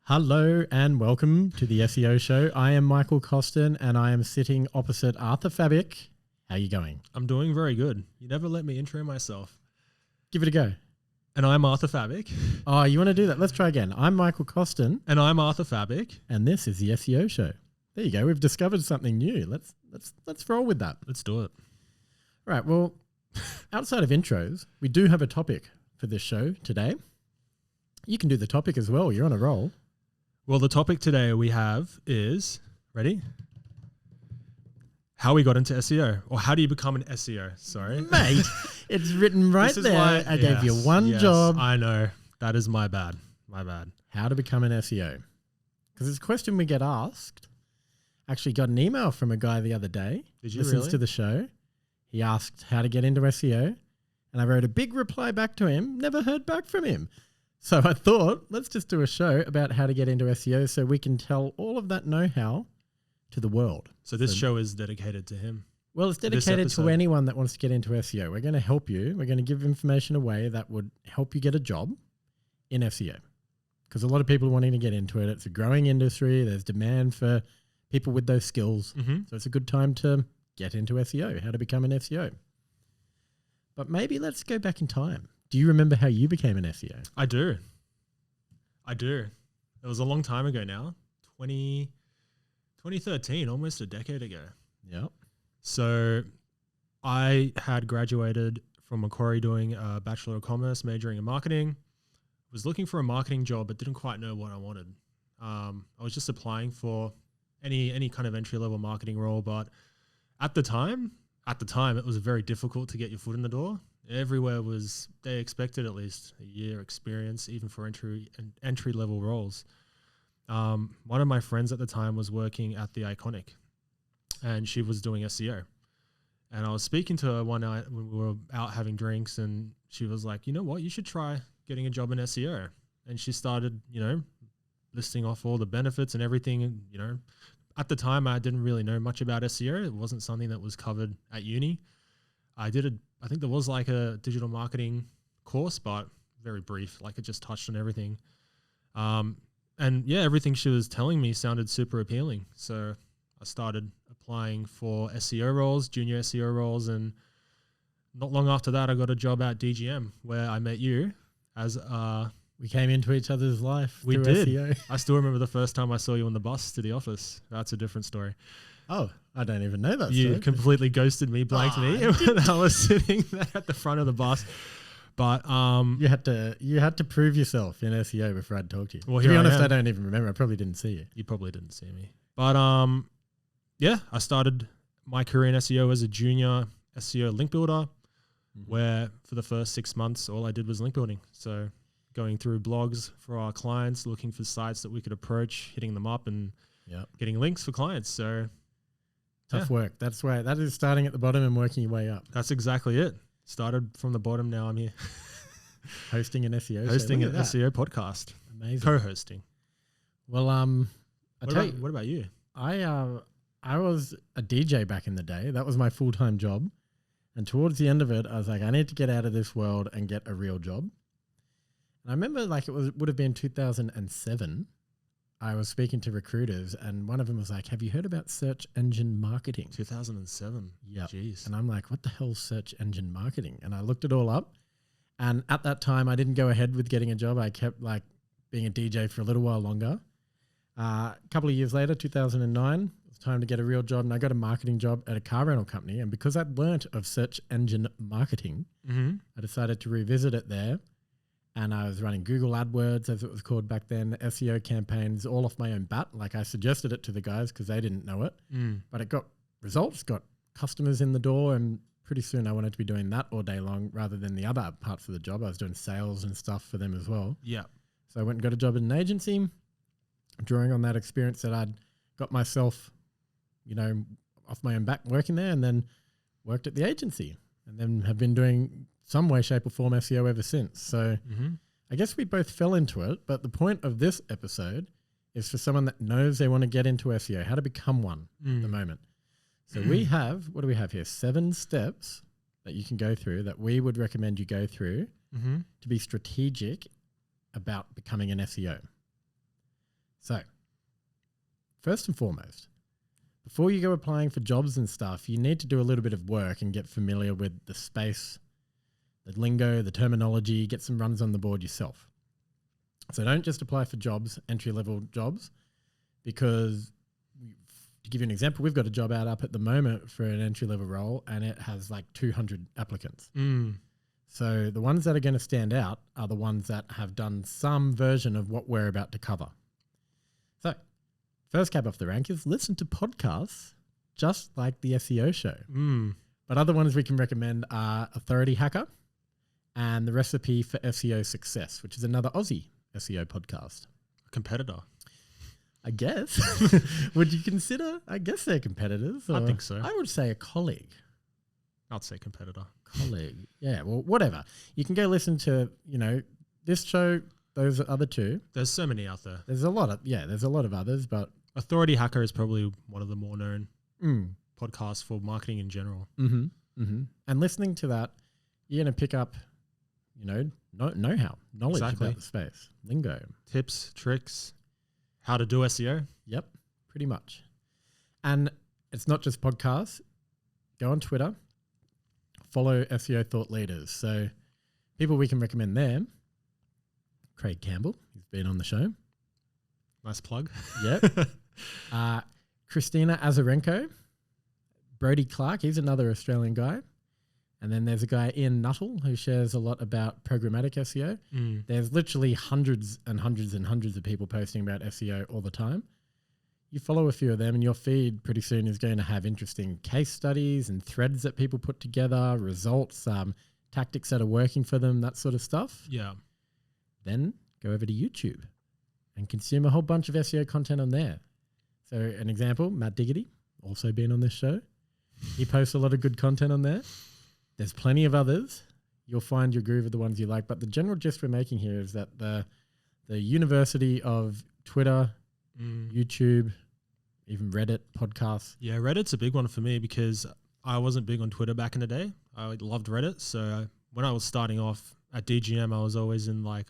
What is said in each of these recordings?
Hello and welcome to the SEO Show. I am Michael Costin and I am sitting opposite Arthur Fabik. How are you going? I'm doing very good. You never let me intro myself. Give it a go. And I'm Arthur Fabik. Oh, you want to do that? Let's try again. I'm Michael Costin. And I'm Arthur Fabik. And this is the SEO Show. There you go. We've discovered something new. Let's roll with that. Let's do it. Right. Well, outside of intros, we do have a topic for this show today. You can do the topic as well. You're on a roll. Well, the topic today we have is, ready? How we got into SEO, or how do you become an SEO? Sorry. Mate, it's written right there. I gave you one job. I know. That is my bad. My bad. How to become an SEO. Because it's a question we get asked. Actually got an email from a guy the other day. Did you listens really? To the show. He asked how to get into SEO. And I wrote a big reply back to him. Never heard back from him. So I thought, let's just do a show about how to get into SEO so we can tell all of that know-how to the world. So this show is dedicated to him. Well, it's dedicated to anyone that wants to get into SEO. We're going to help you. We're going to give information away that would help you get a job in SEO. Because a lot of people are wanting to get into it. It's a growing industry. There's demand for people with those skills. Mm-hmm. So it's a good time to get into SEO, how to become an SEO. But maybe let's go back in time. Do you remember how you became an SEO? I do. It was a long time ago now, 2013, almost a decade ago. Yep. So I had graduated from Macquarie doing a Bachelor of Commerce, majoring in marketing. Was looking for a marketing job, but didn't quite know what I wanted. I was just applying for any kind of entry-level marketing role, but at the time, it was very difficult to get your foot in the door. Everywhere they expected at least a year experience, even for entry level roles. One of my friends at the time was working at the Iconic, and she was doing SEO. And I was speaking to her one night when we were out having drinks, and she was like, "You know what? You should try getting a job in SEO." And she started, listing off all the benefits and everything. And at the time, I didn't really know much about SEO. It wasn't something that was covered at uni. I think there was like a digital marketing course, but very brief, like it just touched on everything. And yeah, everything she was telling me sounded super appealing. So I started applying for SEO roles, junior SEO roles. And not long after that, I got a job at DGM where I met you as we came into each other's life. We through did. SEO. I still remember the first time I saw you on the bus to the office. That's a different story. Oh, I don't even know that. You completely ghosted me, blanked me when I was sitting there at the front of the bus. But you had to prove yourself in SEO before I'd talk to you. Well, to be honest, I don't even remember. I probably didn't see you. You probably didn't see me. But yeah, I started my career in SEO as a junior SEO link builder, where for the first 6 months, all I did was link building. So going through blogs for our clients, looking for sites that we could approach, hitting them up and getting links for clients. So tough work. That is starting at the bottom and working your way up. That's exactly it. Started from the bottom. Now I'm here. Hosting an SEO Hosting an SEO podcast. Amazing. Co-hosting. Well, what about you? I was a DJ back in the day. That was my full-time job. And towards the end of it, I was like, I need to get out of this world and get a real job. And I remember would have been 2007. I was speaking to recruiters and one of them was like, have you heard about search engine marketing? 2007. Yeah. Jeez. And I'm like, what the hell's search engine marketing? And I looked it all up. And at that time, I didn't go ahead with getting a job. I kept being a DJ for a little while longer. A couple of years later, 2009, it was time to get a real job. And I got a marketing job at a car rental company. And because I'd learnt of search engine marketing, I decided to revisit it there. And I was running Google AdWords, as it was called back then, SEO campaigns, all off my own bat. Like I suggested it to the guys because they didn't know it. But it got results, got customers in the door. And pretty soon I wanted to be doing that all day long rather than the other parts of the job. I was doing sales and stuff for them as well. Yeah. So I went and got a job in an agency, drawing on that experience that I'd got myself, off my own back working there, and then worked at the agency and then have been doing some way, shape or form SEO ever since. So I guess we both fell into it, but the point of this episode is for someone that knows they want to get into SEO, how to become one at the moment. So we have, what do we have here? 7 steps that you can go through that we would recommend you go through to be strategic about becoming an SEO. So, first and foremost, before you go applying for jobs and stuff, you need to do a little bit of work and get familiar with the space, the lingo, the terminology, get some runs on the board yourself. So don't just apply for jobs, entry-level jobs, because to give you an example, we've got a job out up at the moment for an entry-level role and it has like 200 applicants. So the ones that are going to stand out are the ones that have done some version of what we're about to cover. So first cab off the rank is listen to podcasts just like the SEO Show. But other ones we can recommend are Authority Hacker and The Recipe for SEO Success, which is another Aussie SEO podcast. Competitor. I guess. Would you consider, I guess they're competitors? I think so. I would say a colleague. I'd say competitor. Colleague. Yeah, well, whatever. You can go listen to, this show, those other two. There's so many out there. There's a lot of others, but Authority Hacker is probably one of the more known podcasts for marketing in general. And listening to that, you're going to pick up, know-how, knowledge about the space, lingo. Tips, tricks, how to do SEO. Yep, pretty much. And it's not just podcasts. Go on Twitter, follow SEO thought leaders. So people we can recommend there, Craig Campbell, he's been on the show. Nice plug. Yep. Christina Azarenko, Brody Clark, he's another Australian guy. And then there's a guy, Ian Nuttall, who shares a lot about programmatic SEO. There's literally hundreds and hundreds and hundreds of people posting about SEO all the time. You follow a few of them and your feed pretty soon is going to have interesting case studies and threads that people put together, results, tactics that are working for them, that sort of stuff. Yeah. Then go over to YouTube and consume a whole bunch of SEO content on there. So an example, Matt Diggity, also been on this show. He posts a lot of good content on there. There's plenty of others. You'll find your groove of the ones you like. But the general gist we're making here is that the university of Twitter, YouTube, even Reddit, podcasts. Yeah, Reddit's a big one for me because I wasn't big on Twitter back in the day. I loved Reddit. So when I was starting off at DGM, I was always in like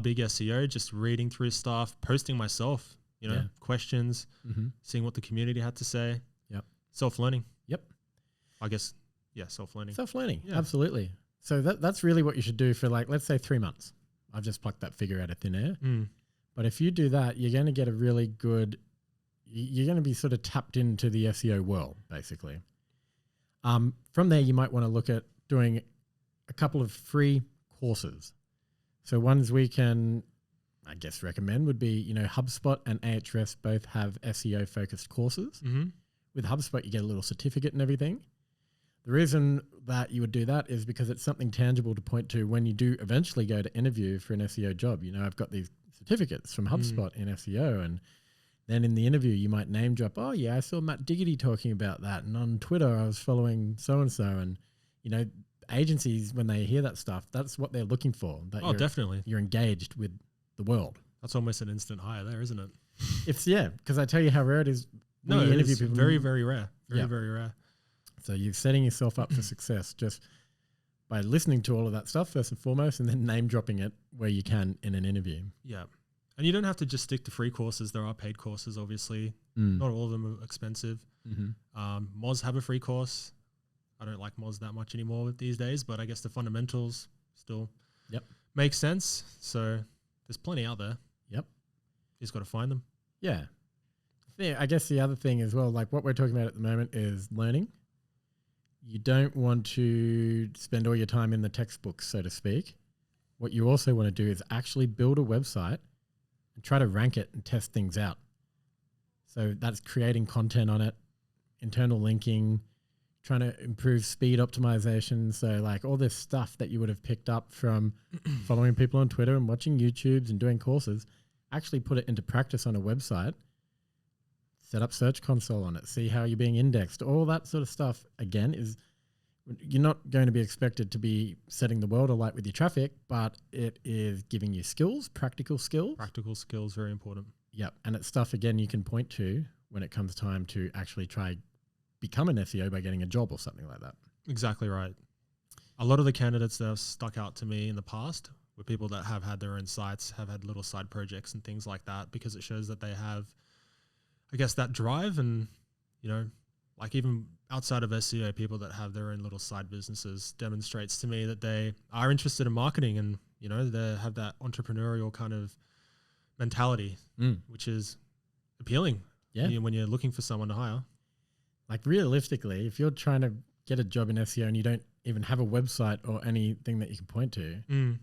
big SEO, just reading through stuff, posting myself, questions, seeing what the community had to say. Yep. Self-learning. Yep. I guess, yeah, self-learning. Self-learning, absolutely. So that's really what you should do for let's say 3 months. I've just plucked that figure out of thin air. But if you do that, you're going to get a really good, you're going to be sort of tapped into the SEO world, basically. From there, you might want to look at doing a couple of free courses. So ones we can, I guess, recommend would be, HubSpot and Ahrefs both have SEO focused courses. With HubSpot, you get a little certificate and everything. The reason that you would do that is because it's something tangible to point to when you do eventually go to interview for an SEO job. I've got these certificates from HubSpot in SEO, and then in the interview you might name drop, oh yeah, I saw Matt Diggity talking about that, and on Twitter I was following so-and-so, and agencies, when they hear that stuff, that's what they're looking for. That definitely. You're engaged with the world. That's almost an instant hire there, isn't it? Because I tell you how rare it is. No, it is very, very rare. Very rare. So you're setting yourself up for success just by listening to all of that stuff first and foremost, and then name dropping it where you can in an interview. Yeah. And you don't have to just stick to free courses. There are paid courses, obviously. Not all of them are expensive. Moz have a free course. I don't like Moz that much anymore these days, but I guess the fundamentals still make sense. So there's plenty out there. Yep. You just got to find them. Yeah. I guess the other thing as well, like what we're talking about at the moment is learning. You don't want to spend all your time in the textbooks, so to speak. What you also want to do is actually build a website and try to rank it and test things out. So that's creating content on it, internal linking, trying to improve speed optimization. So like all this stuff that you would have picked up from following people on Twitter and watching YouTubes and doing courses, actually put it into practice on a website. Set up Search Console on it, see how you're being indexed. All that sort of stuff, again, is you're not going to be expected to be setting the world alight with your traffic, but it is giving you skills, practical skills. Practical skills, very important. Yep. And it's stuff, again, you can point to when it comes time to actually try become an SEO by getting a job or something like that. Exactly right. A lot of the candidates that have stuck out to me in the past with people that have had their own sites, have had little side projects and things like that, because it shows that they have, I guess, that drive. And, you know, like even outside of SEO, people that have their own little side businesses demonstrates to me that they are interested in marketing, and, you know, they have that entrepreneurial kind of mentality, which is appealing when you're looking for someone to hire. Like realistically, if you're trying to get a job in SEO and you don't even have a website or anything that you can point to,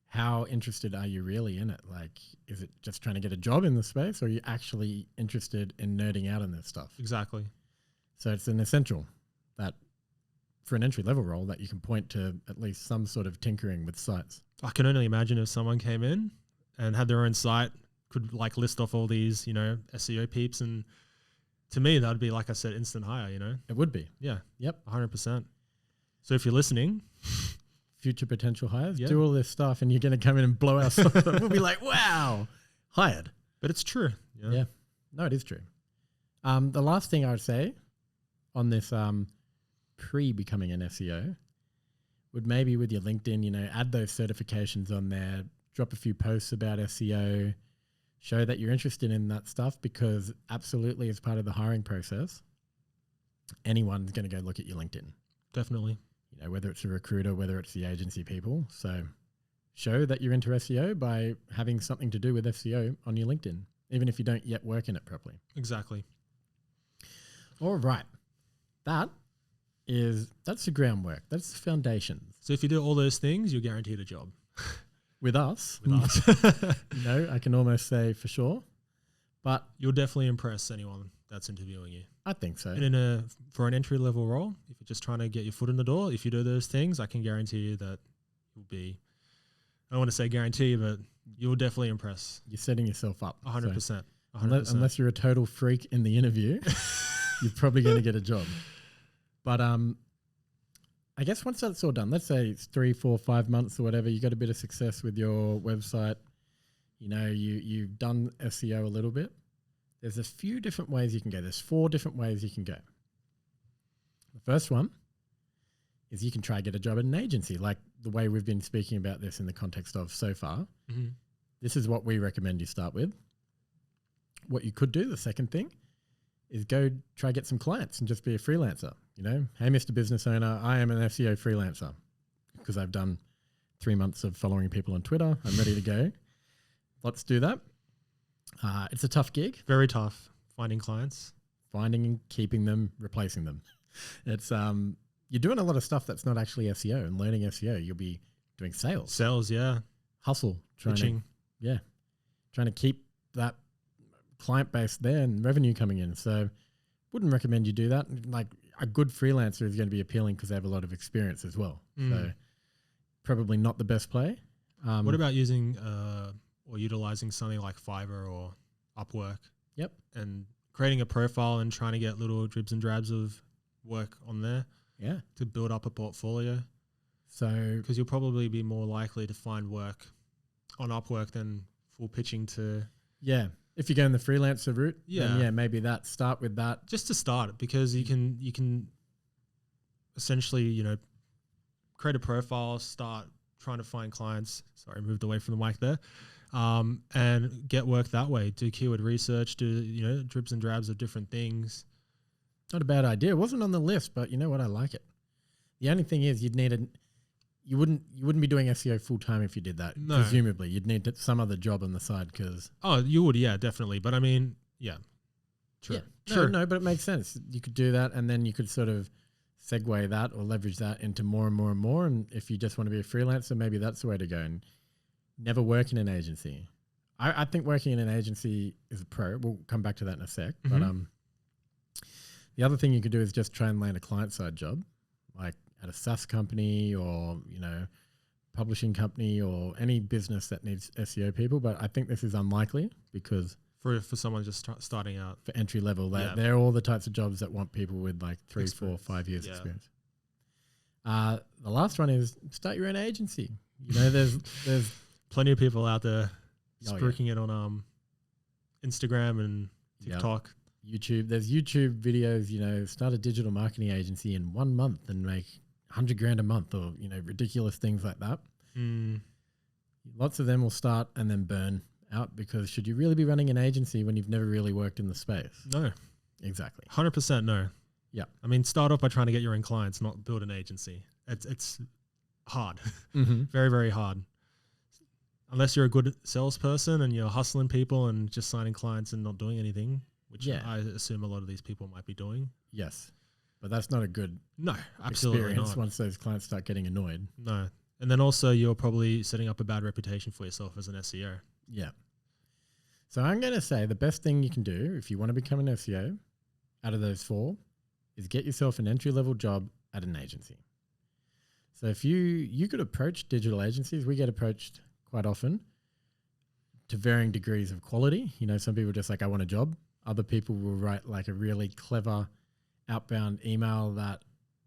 how interested are you really in it? Like, is it just trying to get a job in the space, or are you actually interested in nerding out in this stuff? Exactly. So it's an essential that for an entry level role that you can point to at least some sort of tinkering with sites. I can only imagine if someone came in and had their own site, could like list off all these, you know, SEO peeps, and to me that'd be, like I said, instant hire, you know? It would be. Yeah. Yep. 100%. So if you're listening, future potential hires, do all this stuff and you're going to come in and blow our stuff up. We'll be like, wow, hired. But it's true. Yeah. No, it is true. The last thing I would say on this pre-becoming an SEO would maybe with your LinkedIn, you know, add those certifications on there, drop a few posts about SEO, show that you're interested in that stuff, because absolutely as part of the hiring process, anyone's going to go look at your LinkedIn. Definitely. You know, whether it's a recruiter, whether it's the agency people. So show that you're into SEO by having something to do with SEO on your LinkedIn, even if you don't yet work in it properly. Exactly. All right. That's the groundwork. That's the foundations. So if you do all those things, you're guaranteed a job. With us. No, I can almost say for sure. But you'll definitely impress anyone that's interviewing you. I think so. And for an entry level role, if you're just trying to get your foot in the door, if you do those things, I can guarantee you that you'll be, I don't want to say guarantee, but you'll definitely impress. You're setting yourself up. 100%. 100%. Unless you're a total freak in the interview, you're probably going to get a job. But I guess once that's all done, let's say it's 3, 4, 5 months or whatever, you got a bit of success with your website. You know, you've done SEO a little bit. There's a few different ways you can go. There's 4 different ways you can go. The first one is you can try to get a job at an agency, like the way we've been speaking about this in the context of so far. This is what we recommend you start with. What you could do, the second thing, is go try get some clients and just be a freelancer. You know, hey, Mr. Business Owner, I am an SEO freelancer because I've done 3 months of following people on Twitter. I'm ready to go. Let's do that. It's a tough gig. Very tough finding clients. Finding and keeping them, replacing them. It's you're doing a lot of stuff that's not actually SEO and learning SEO. You'll be doing sales. Sales, yeah. Hustle. Pitching. Trying to keep that client base there and revenue coming in. So wouldn't recommend you do that. Like a good freelancer is going to be appealing because they have a lot of experience as well. So probably not the best play. What about using or utilizing something like Fiverr or Upwork? Yep. And creating a profile and trying to get little dribs and drabs of work on there. Yeah. To build up a portfolio. So, because you'll probably be more likely to find work on Upwork than full pitching to. Yeah. If you go in the freelancer route, then maybe start with that. Just to start, because you can essentially, you know, create a profile, start trying to find clients. Sorry, moved away from the mic there. And get work that way. Do keyword research, do, you know, dribs and drabs of different things. Not a bad idea. It wasn't on the list, but you know what? I like it. The only thing is you wouldn't be doing SEO full time if you did that. No. Presumably, you'd need some other job on the side because. Oh, you would, yeah, definitely. But I mean, yeah, true. Yeah. Sure. No, but it makes sense. You could do that, and then you could sort of segue that or leverage that into more and more and more. And if you just want to be a freelancer, maybe that's the way to go. And never work in an agency. I think working in an agency is a pro. We'll come back to that in a sec. But the other thing you could do is just try and land a client side job, like at a SaaS company or, you know, publishing company or any business that needs SEO people. But I think this is unlikely because for someone just starting out for entry level, they're all the types of jobs that want people with like 3, 4, 5 years experience. The last one is start your own agency. You know, there's plenty of people out there spruiking it on Instagram and TikTok. YouTube. There's YouTube videos, you know, start a digital marketing agency in 1 month and make $100,000 a month or, you know, ridiculous things like that. Lots of them will start and then burn out, because should you really be running an agency when you've never really worked in the space? No. Exactly. 100% no. Yeah. I mean, start off by trying to get your own clients, not build an agency. It's hard. Mm-hmm. Very, very hard. Unless you're a good salesperson and you're hustling people and just signing clients and not doing anything, which I assume a lot of these people might be doing. Yes. But that's not a good absolutely experience not. once those clients start getting annoyed. No. And then also you're probably setting up a bad reputation for yourself as an SEO. Yeah. So I'm going to say the best thing you can do if you want to become an SEO out of those 4 is get yourself an entry-level job at an agency. So if you could approach digital agencies, we get approached quite often to varying degrees of quality. You know, some people are just like, I want a job. Other people will write like a really clever outbound email that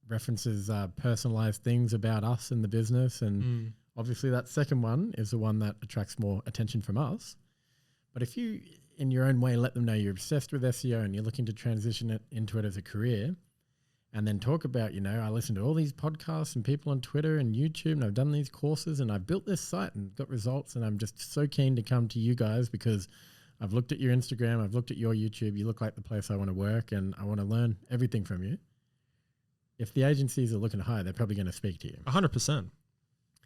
references personalized things about us and the business. And obviously that second one is the one that attracts more attention from us. But if you, in your own way, let them know you're obsessed with SEO and you're looking to transition it into it as a career, and then talk about, you know, I listen to all these podcasts and people on Twitter and YouTube, and I've done these courses and I've built this site and got results, and I'm just so keen to come to you guys because I've looked at your Instagram, I've looked at your YouTube, you look like the place I want to work and I want to learn everything from you. If the agencies are looking to hire, they're probably going to speak to you. 100%.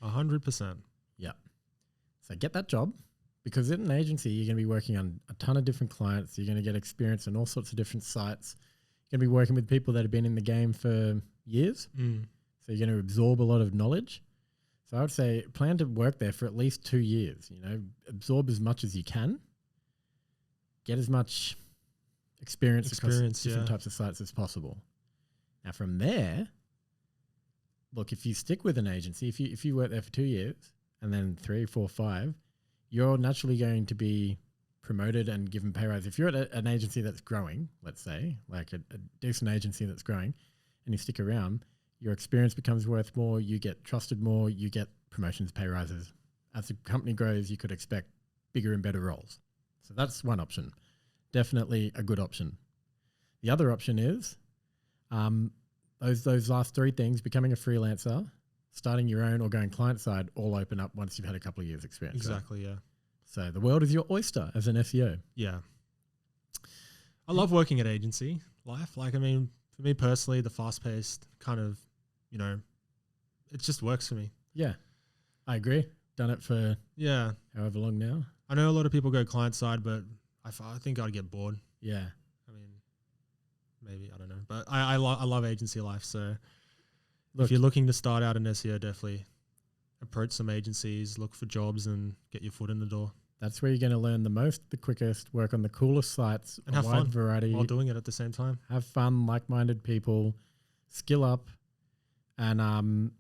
100%. Yeah. So get that job, because in an agency, you're going to be working on a ton of different clients. You're going to get experience on all sorts of different sites. You're going to be working with people that have been in the game for years. So you're going to absorb a lot of knowledge. So I would say plan to work there for at least 2 years. You know, absorb as much as you can. Get as much experience across different types of sites as possible. Now from there, look, if you stick with an agency, if you work there for 2 years and then 3, 4, 5, you're naturally going to be promoted and given pay rise. If you're at an agency that's growing, let's say, like a decent agency that's growing, and you stick around, your experience becomes worth more, you get trusted more, you get promotions, pay rises. As the company grows, you could expect bigger and better roles. So that's one option. Definitely a good option. The other option is those last 3 things: becoming a freelancer, starting your own, or going client side, all open up once you've had a couple of years experience. Exactly, right? yeah. So the world is your oyster as an SEO. Yeah. I love working at agency life. Like, I mean, for me personally, the fast-paced kind of, you know, it just works for me. Yeah, I agree. Done it for however long now. I know a lot of people go client side, but I think I'd get bored. Yeah. I mean, maybe, I don't know. But I love agency life. So Look, if you're looking to start out in SEO, definitely approach some agencies, look for jobs and get your foot in the door. That's where you're going to learn the most, the quickest, work on the coolest sites, and have wide fun variety while doing it at the same time. Have fun, like-minded people, skill up, and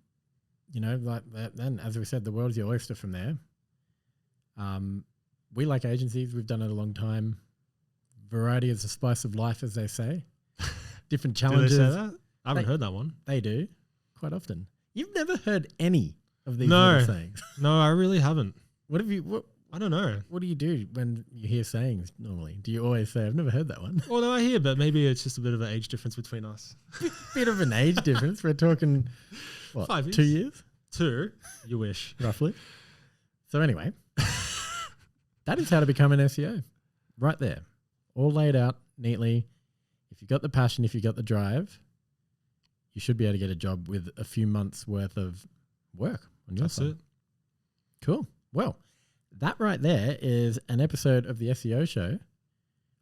you know, like that. Then, as we said, the world is your oyster from there. We like agencies. We've done it a long time. Variety is the spice of life, as they say. Different challenges. Do they say that? I haven't heard that one. They do quite often. You've never heard any of these little sayings. No, I really haven't. What have you? I don't know. What do you do when you hear sayings normally? Do you always say, I've never heard that one? Well, no, I hear, but maybe it's just a bit of an age difference between us. Bit of an age difference. We're talking, what, 5 years? 2 years? 2? You wish. Roughly. So anyway, that is how to become an SEO. Right there. All laid out neatly. If you've got the passion, if you've got the drive, you should be able to get a job with a few months worth of work on your side. That's it. Cool. Well, that right there is an episode of the SEO Show.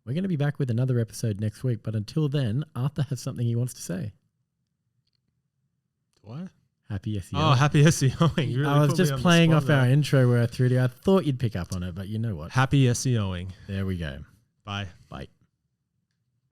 We're going to be back with another episode next week, but until then, Arthur has something he wants to say. Do I? Happy SEO. Oh, happy SEOing. You really I was put me just on the playing spot off there. our intro where I threw to you. I thought you'd pick up on it, but you know what? Happy SEOing. There we go. Bye. Bye.